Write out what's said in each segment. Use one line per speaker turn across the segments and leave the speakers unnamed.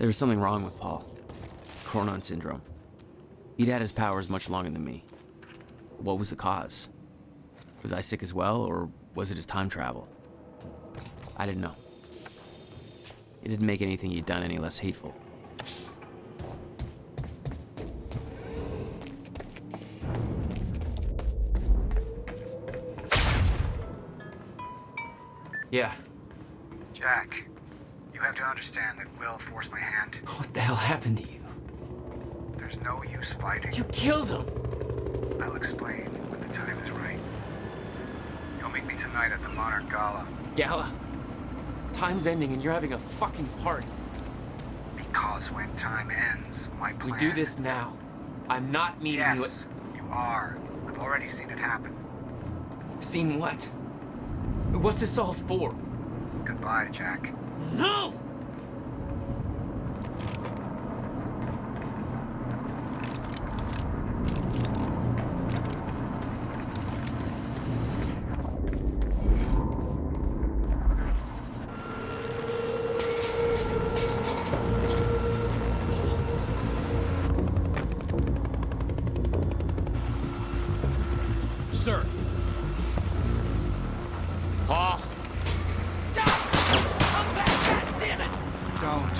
There was something wrong with Paul. Chronon syndrome. He'd had his powers much longer than me. What was the cause? Was I sick as well, or was it his time travel? I didn't know. It didn't make anything he'd done any less hateful. Yeah.
Jack, you have to understand that Will forced my hand.
What the hell happened to you?
There's no use fighting.
You killed him!
I'll explain when the time is right. You'll meet me tonight at the Monarch Gala.
Gala? Time's ending and you're having a fucking party.
Because when time ends, my plan...
We do this now. I'm not meeting
yes,
you at...
you are. I've already seen it happen.
Seen what? What's this all for?
Goodbye, Jack.
No!
Sir.
Paul!
Come back, goddammit!
Don't.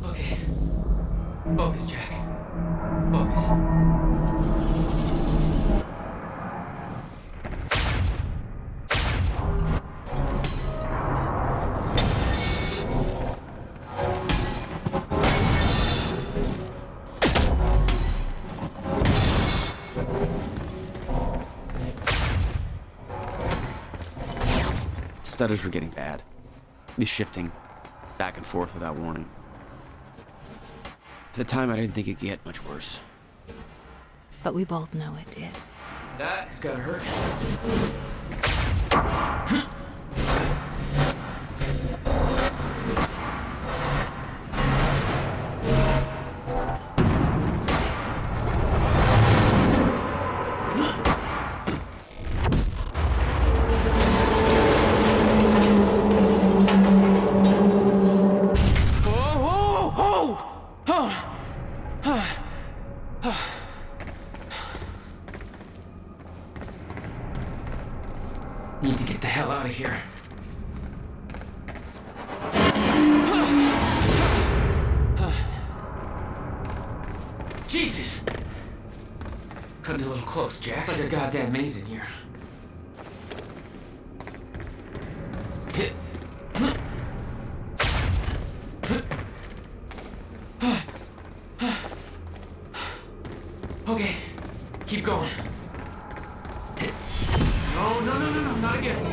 Okay. Focus, Jack. Focus. Stutters were getting bad. He's shifting back and forth without warning. At the time, I didn't think it could get much worse.
But we both know it did.
That's gotta hurt. Need to get the hell out of here. Jesus! Cut it a little close, Jack. It's like a goddamn maze in here. Okay, keep going. No, not again.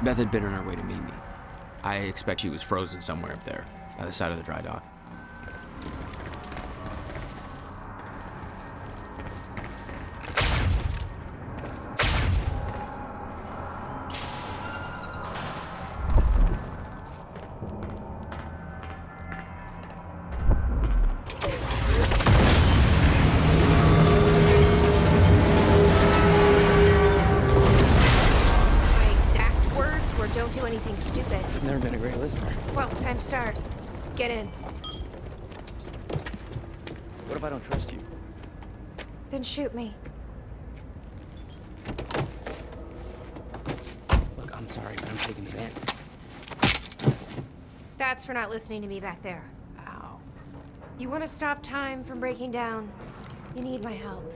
Beth had been on her way to meet me. I expect she was frozen somewhere up there, by the side of the dry dock.
My exact words were don't do anything stupid.
I've never been a great listener.
Well, time to start. Get in.
What if I don't trust you?
Then shoot me.
Look, I'm sorry, but I'm taking the van.
That's for not listening to me back there.
Ow.
You want to stop time from breaking down? You need my help.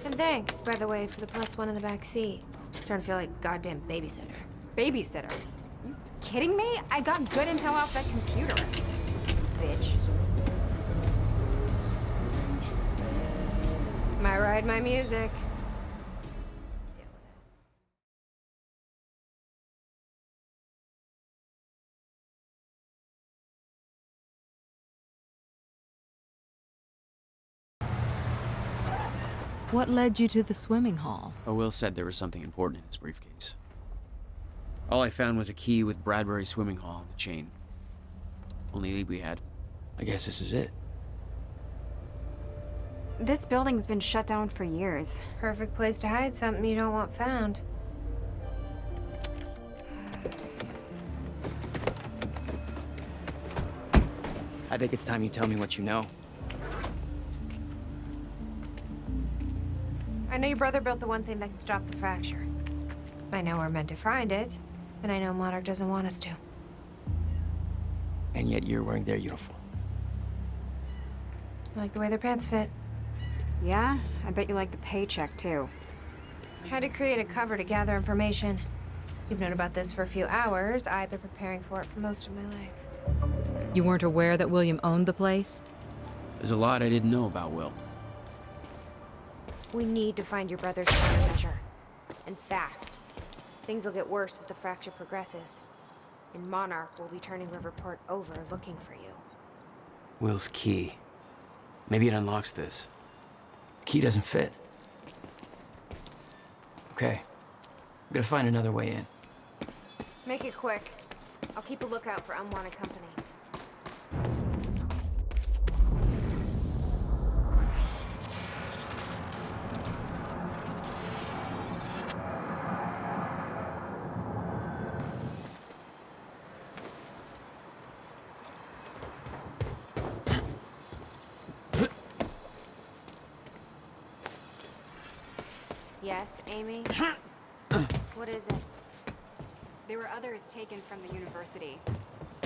And thanks, by the way, for the +1 in the back seat. Starting to feel like goddamn babysitter.
Babysitter? You kidding me? I got good intel off that computer. Bitch.
My ride, my music.
What led you to the swimming hall?
Oh, Will said there was something important in his briefcase. All I found was a key with Bradbury Swimming Hall on the chain. Only lead we had. I guess this is it.
This building's been shut down for years.
Perfect place to hide something you don't want found.
I think it's time you tell me what you know.
I know your brother built the one thing that can stop the fracture. I know we're meant to find it, and I know Monarch doesn't want us to.
And yet you're wearing their uniform.
I like the way their pants fit.
Yeah? I bet you like the paycheck, too.
Tried to create a cover to gather information. You've known about this for a few hours. I've been preparing for it for most of my life.
You weren't aware that William owned the place?
There's a lot I didn't know about Will.
We need to find your brother's countermeasure. And fast. Things will get worse as the fracture progresses. And Monarch will be turning Riverport over looking for you.
Will's key. Maybe it unlocks this. Key doesn't fit. Okay. I'm gonna find another way in.
Make it quick. I'll keep a lookout for unwanted company. Yes, Amy? What is it?
There were others taken from the university.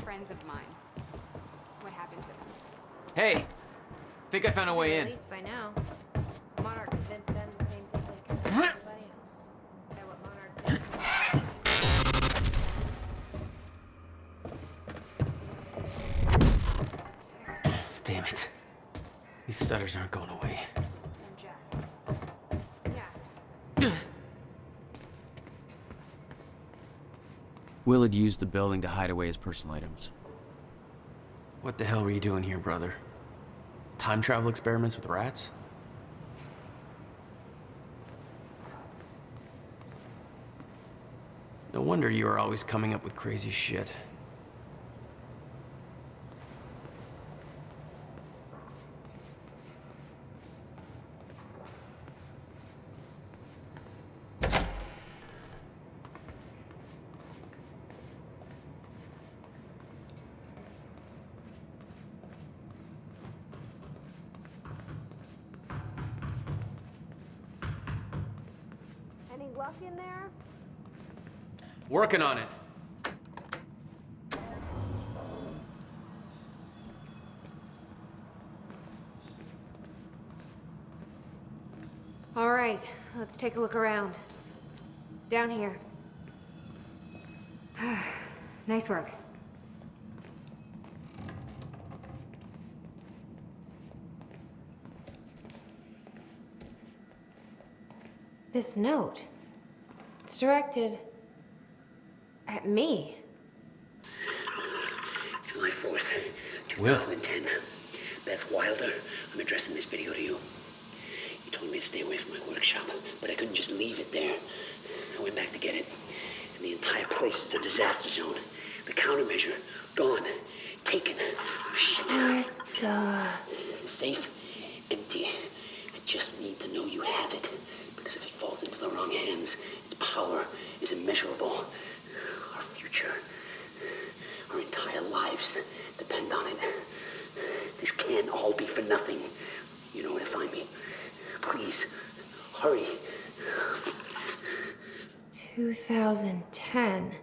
Friends of mine. What happened to them?
Hey! Think I found a way in.
Released by now. Monarch convinced them the same thing they convinced everybody else. That what Monarch did.
Damn it. These stutters aren't going away.
And Jack.
Yeah.
Will had used the building to hide away his personal items. What the hell were you doing here, brother? Time travel experiments with rats? No wonder you were always coming up with crazy shit.
Any luck in there?
Working on it.
All right, let's take a look around. Down here.
Nice work.
This note. It's directed. At me?
July 4th, 2010. Beth Wilder, I'm addressing this video to you. You told me to stay away from my workshop, but I couldn't just leave it there. I went back to get it, and the entire place is a disaster zone. The countermeasure, gone, taken. Shit.
What the...
Safe, empty. I just need to know you have it, because if it falls into the wrong hands, its power is immeasurable. Our future, our entire lives depend on it. This can't all be for nothing. You know where to find me. Please, hurry.
2010.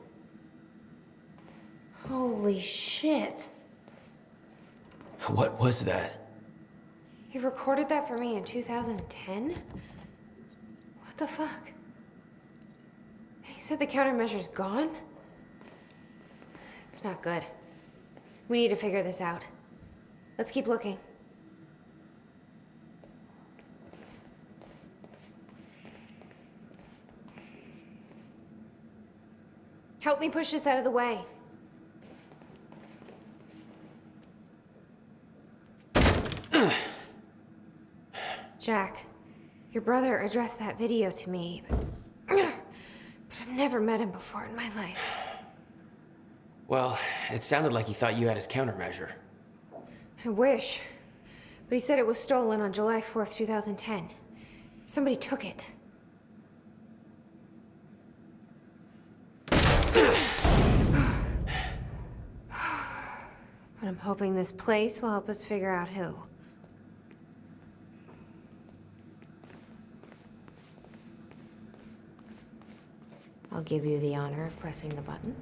Holy shit.
What was that?
He recorded that for me in 2010? What the fuck? He said the countermeasure's gone? It's not good. We need to figure this out. Let's keep looking. Help me push this out of the way. Jack, your brother addressed that video to me, but I've never met him before in my life.
Well, it sounded like he thought you had his countermeasure.
I wish. But he said it was stolen on July 4th, 2010. Somebody took it. But I'm hoping this place will help us figure out who. I'll give you the honor of pressing the button.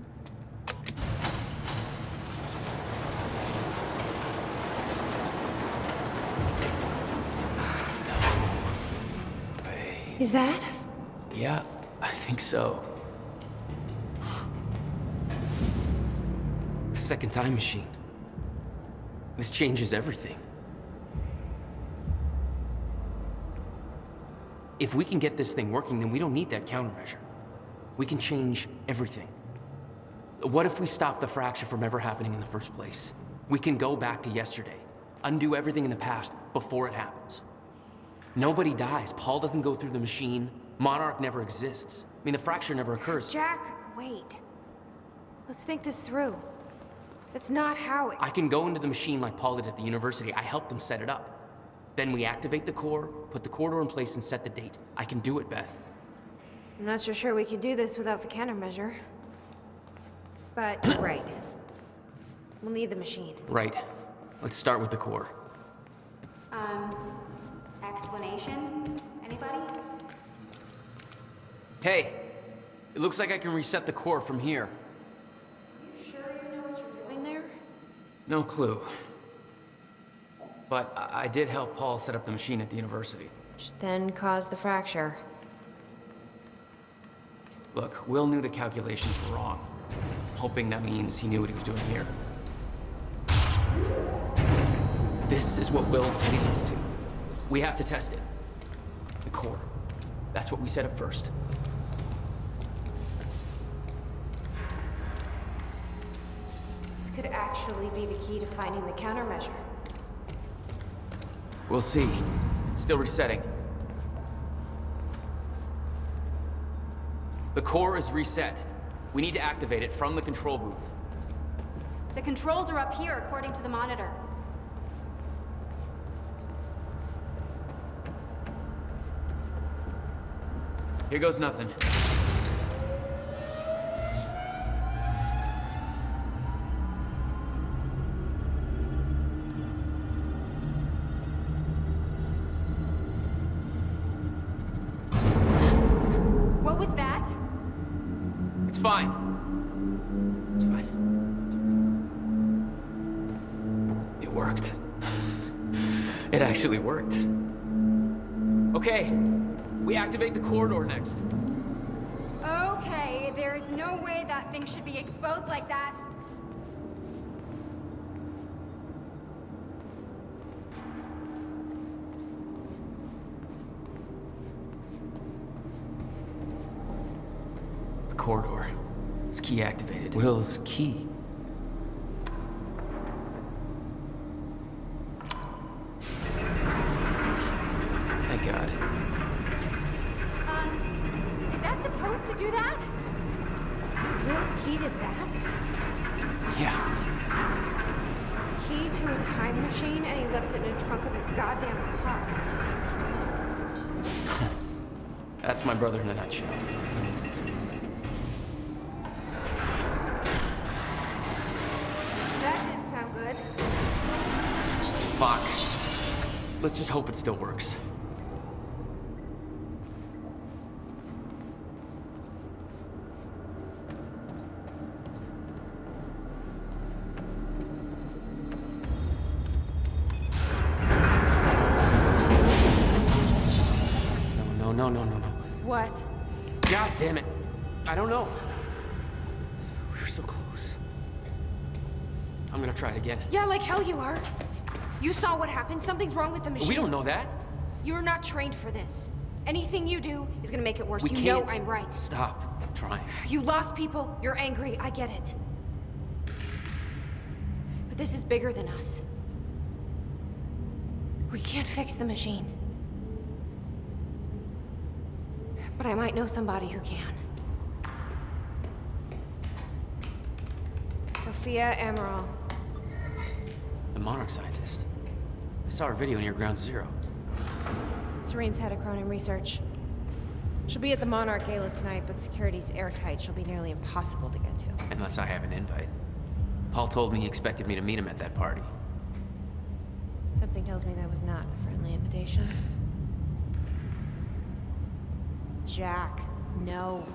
Is that?
Yeah, I think so. Second time machine. This changes everything. If we can get this thing working, then we don't need that countermeasure. We can change everything. What if we stop the fracture from ever happening in the first place? We can go back to yesterday, undo everything in the past before it happens. Nobody dies. Paul doesn't go through the machine. Monarch never exists. I mean, the fracture never occurs.
Jack, wait. Let's think this through. That's not how it...
I can go into the machine like Paul did at the university. I helped them set it up. Then we activate the core, put the corridor in place, and set the date. I can do it, Beth.
I'm not so sure we can do this without the countermeasure. But you're right. We'll need the machine.
Right. Let's start with the core.
Explanation? Anybody?
Hey, it looks like I can reset the core from here.
You sure you know what you're doing there?
No clue. But I did help Paul set up the machine at the university.
Which then caused the fracture.
Look, Will knew the calculations were wrong. I'm hoping that means he knew what he was doing here. This is what Will is leading us to. We have to test it. The core. That's what we set up first.
This could actually be the key to finding the countermeasure.
We'll see. It's still resetting. The core is reset. We need to activate it from the control booth.
The controls are up here, according to the monitor.
Here goes nothing.
What was that?
It's fine. It's fine. It worked. It actually worked. Okay, we activate the corridor next.
Okay, there's no way that thing should be exposed like that.
The corridor. It's key activated.
Will's key.
Thank God.
Is that supposed to do that?
Will's key did that?
Yeah.
Key to a time machine, and he left it in the trunk of his goddamn car.
That's my brother in a nutshell.
That didn't sound good.
Fuck. Let's just hope it still works.
No.
What?
God damn it. I don't know. We were so close. I'm gonna try it again.
Yeah, like hell you are. You saw what happened. Something's wrong with the machine.
We don't know that.
You're not trained for this. Anything you do is gonna make it worse.
We
You
can't.
know I'm right.
Stop. I'm trying.
You lost people. You're angry. I get it. But this is bigger than us. We can't fix the machine. But I might know somebody who can. Sophia Amaral.
The Monarch scientist. I saw her video near Ground Zero.
Serene's head of Cronin Research. She'll be at the Monarch Gala tonight, but security's airtight. She'll be nearly impossible to get to.
Unless I have an invite. Paul told me he expected me to meet him at that party.
Something tells me that was not a friendly invitation. Jack, no.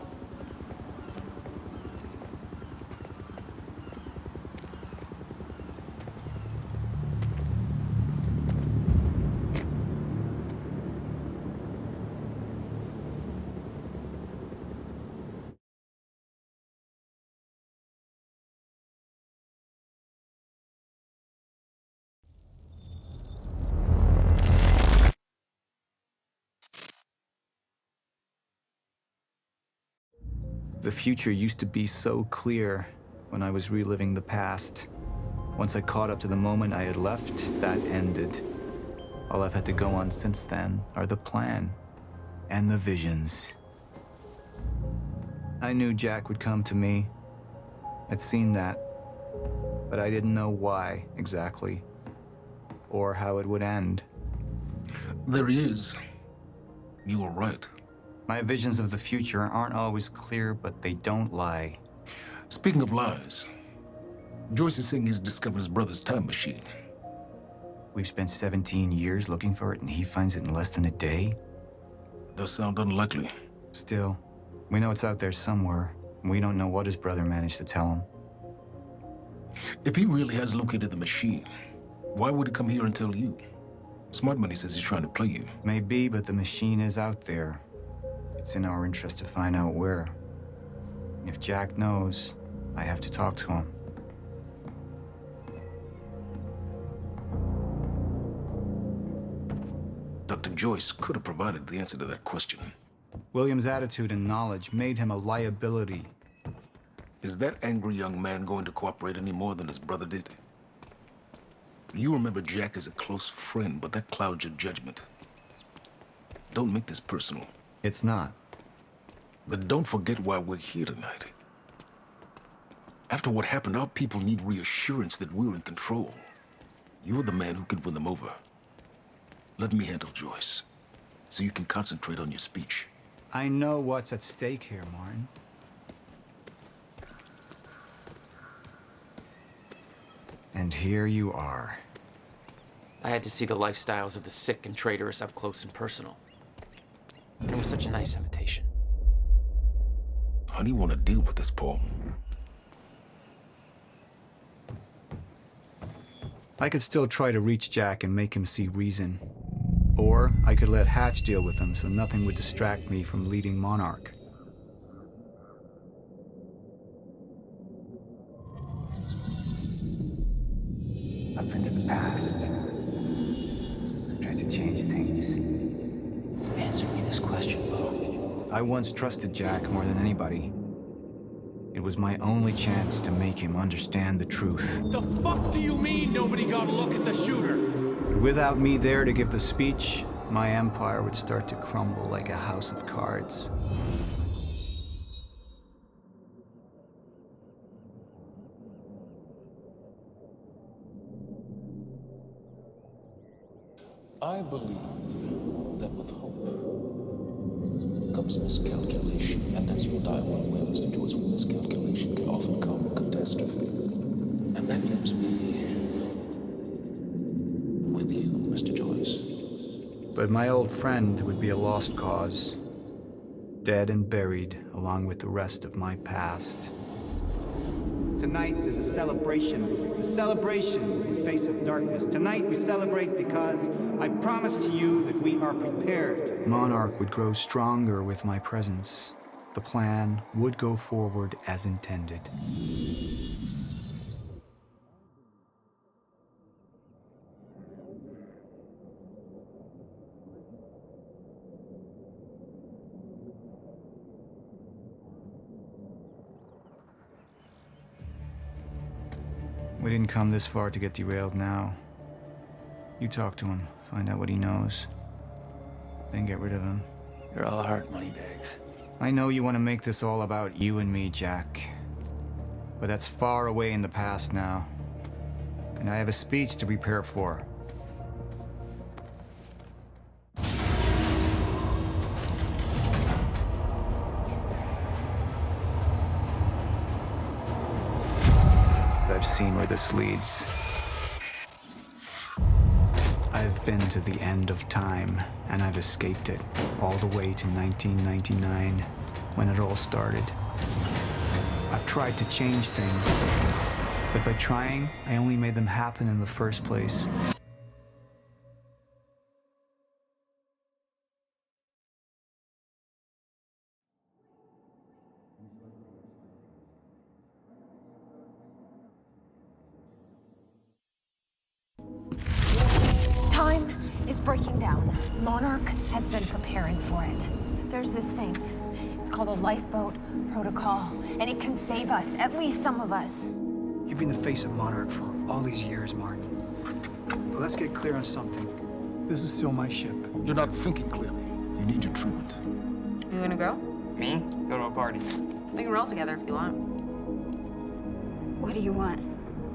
The future used to be so clear when I was reliving the past. Once I caught up to the moment I had left, that ended. All I've had to go on since then are the plan and the visions. I knew Jack would come to me. I'd seen that, but I didn't know why exactly, or how it would end.
There he is. You were right.
My visions of the future aren't always clear, but they don't lie.
Speaking of lies, Joyce is saying he's discovered his brother's time machine.
We've spent 17 years looking for it, and he finds it in less than a day?
Does sound unlikely.
Still, we know it's out there somewhere, and we don't know what his brother managed to tell him.
If he really has located the machine, why would he come here and tell you? Smart Money says he's trying to play you.
Maybe, but the machine is out there. It's in our interest to find out where. And if Jack knows, I have to talk to him.
Dr. Joyce could have provided the answer to that question.
William's attitude and knowledge made him a liability.
Is that angry young man going to cooperate any more than his brother did? You remember Jack as a close friend, but that clouds your judgment. Don't make this personal.
It's not.
Then don't forget why we're here tonight. After what happened, our people need reassurance that we're in control. You're the man who can win them over. Let me handle Joyce, so you can concentrate on your speech.
I know what's at stake here, Martin. And here you are.
I had to see the lifestyles of the sick and traitorous up close and personal. And it was such a nice invitation.
How do you want to deal with this, Paul?
I could still try to reach Jack and make him see reason. Or I could let Hatch deal with him so nothing would distract me from leading Monarch. Up into the past. Tried to change things.
Answer me this question, Paul.
I once trusted Jack more than anybody. It was my only chance to make him understand the truth.
The fuck do you mean nobody got a look at the shooter?
But without me there to give the speech, my empire would start to crumble like a house of cards.
I believe that with hope comes miscalculation, and as you and I are well aware, Mr. Joyce, with miscalculation can often come catastrophe. And that leaves me with you, Mr. Joyce.
But my old friend would be a lost cause, dead and buried along with the rest of my past. Tonight is a celebration in the face of darkness. Tonight we celebrate because I promise to you that we are prepared. Monarch would grow stronger with my presence. The plan would go forward as intended. We didn't come this far to get derailed now. You talk to him, find out what he knows, then get rid of him.
You're all heart moneybags.
I know you want to make this all about you and me, Jack. But that's far away in the past now. And I have a speech to prepare for. I've seen where this leads. I've been to the end of time, and I've escaped it, all the way to 1999, when it all started. I've tried to change things, but by trying, I only made them happen in the first place.
Time is breaking down. Monarch has been preparing for it. There's this thing. It's called a lifeboat protocol, and it can save us, at least some of us.
You've been the face of Monarch for all these years, Martin. But let's get clear on something. This is still my ship.
You're not thinking clearly. You need your treatment.
You gonna go?
Me? Go to a party.
We can roll together if you want.
What do you want?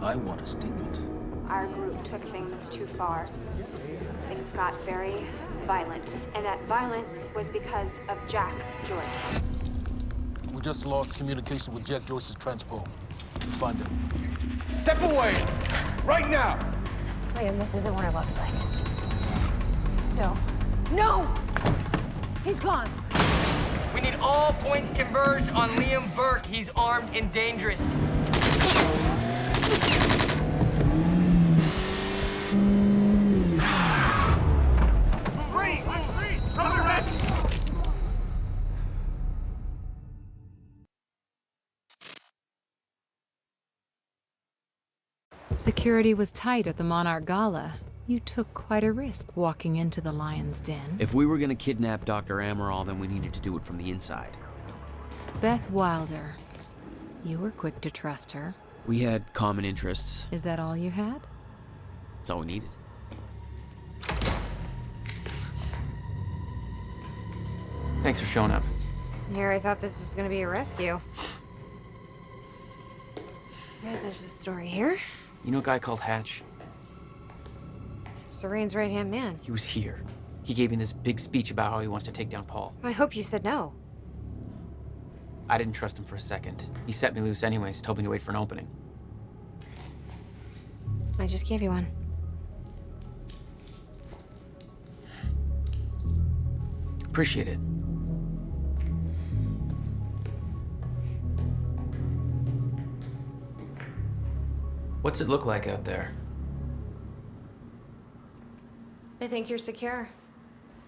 I want a statement.
Our group took things too far. Things got very violent. And that violence was because of Jack Joyce.
We just lost communication with Jack Joyce's transport. Find him.
Step away! Right now!
Liam, this isn't what it looks like. No. No! He's gone.
We need all points converged on Liam Burke. He's armed and dangerous.
Security was tight at the Monarch Gala. You took quite a risk walking into the Lion's Den.
If we were gonna kidnap Dr. Amaral, then we needed to do it from the inside.
Beth Wilder. You were quick to trust her.
We had common interests.
Is that all you had?
That's all we needed.
Thanks for showing up.
Here, I thought this was gonna be a rescue. Yeah, there's a story here.
You know a guy called Hatch?
Serene's right-hand man.
He was here. He gave me this big speech about how he wants to take down Paul.
I hope you said no.
I didn't trust him for a second. He set me loose anyways, told me to wait for an opening.
I just gave you one.
Appreciate it. What's it look like out there?
I think you're secure.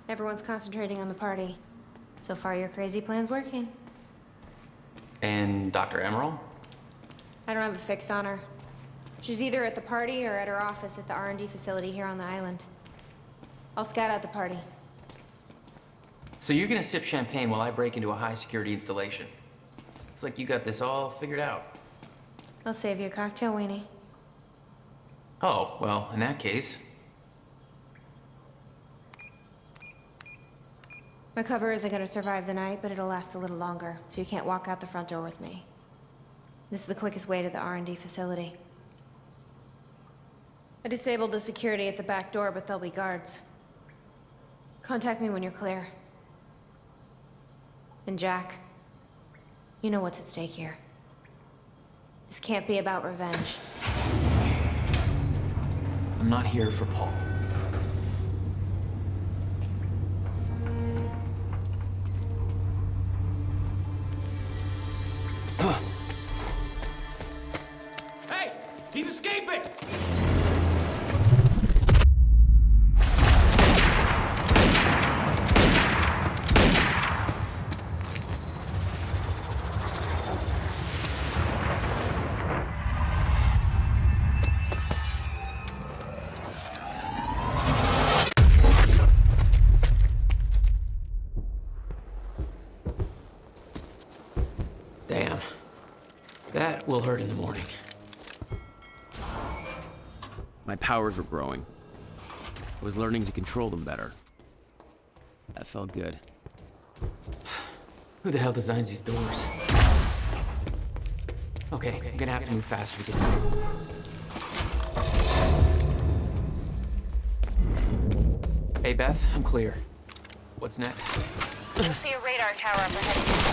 Everyone's concentrating on the party. So far, your crazy plan's working.
And Dr. Emerald?
I don't have a fix on her. She's either at the party or at her office at the R&D facility here on the island. I'll scout out the party.
So you're gonna sip champagne while I break into a high-security installation? Looks like you got this all figured out.
I'll save you a cocktail, Weenie.
Oh, well, in that case.
My cover isn't gonna survive the night, but it'll last a little longer, so you can't walk out the front door with me. This is the quickest way to the R&D facility. I disabled the security at the back door, but there'll be guards. Contact me when you're clear. And Jack, you know what's at stake here. This can't be about revenge.
I'm not here for Paul.
Hey! He's escaping!
Damn. That will hurt in the morning.
My powers were growing. I was learning to control them better. That felt good.
Who the hell designs these doors? Okay, I'm gonna have to move faster to get through. Hey, Beth, I'm clear. What's next?
You'll see a radar tower up ahead.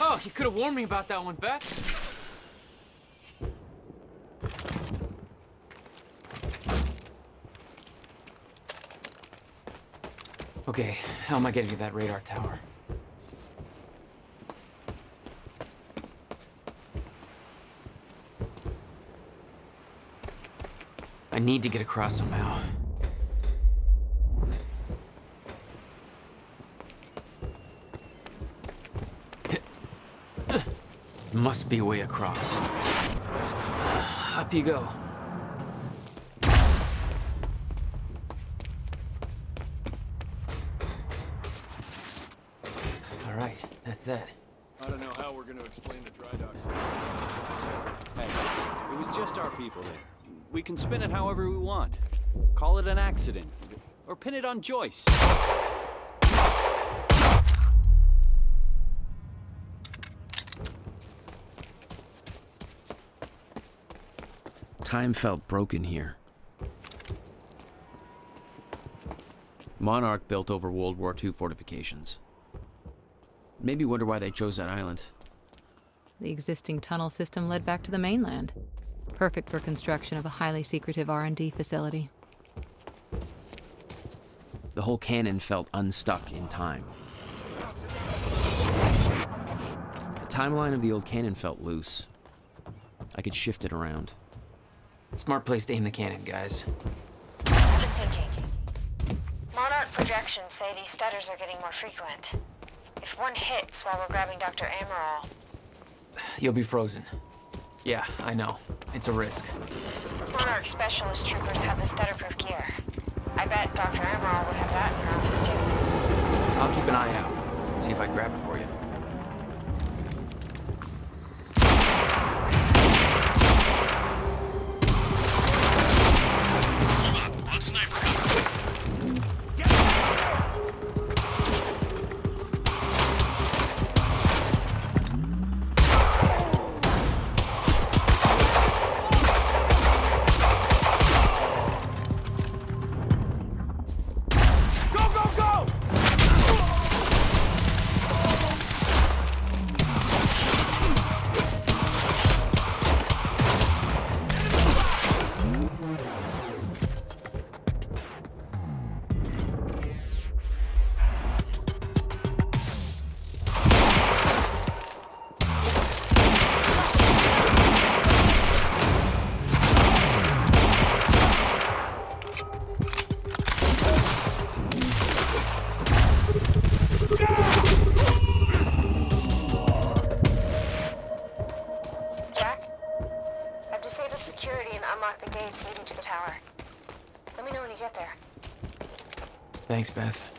Oh, you could have warned me about that one, Beth. Okay, how am I getting to that radar tower? I need to get across somehow. Must be a way across. Up you go. All right, that's it.
I don't know how we're gonna explain the dry dock system. Hey, it was just our people there. We can spin it however we want. Call it an accident. Or pin it on Joyce.
Time felt broken here. Monarch built over World War II fortifications. Made me wonder why they chose that island.
The existing tunnel system led back to the mainland. Perfect for construction of a highly secretive R&D facility.
The whole cannon felt unstuck in time. The timeline of the old cannon felt loose. I could shift it around.
Smart place to aim the cannon, guys.
I've been thinking. Monarch projections say these stutters are getting more frequent. If one hits while we're grabbing Dr. Amaral...
You'll be frozen. Yeah, I know. It's a risk.
Monarch specialist troopers have the stutterproof gear. I bet Dr. Amaral would have that in her office too.
I'll keep an eye out. See if I can grab it for you.
unlock the gates leading to the tower. Let me know when you get there.
Thanks, Beth.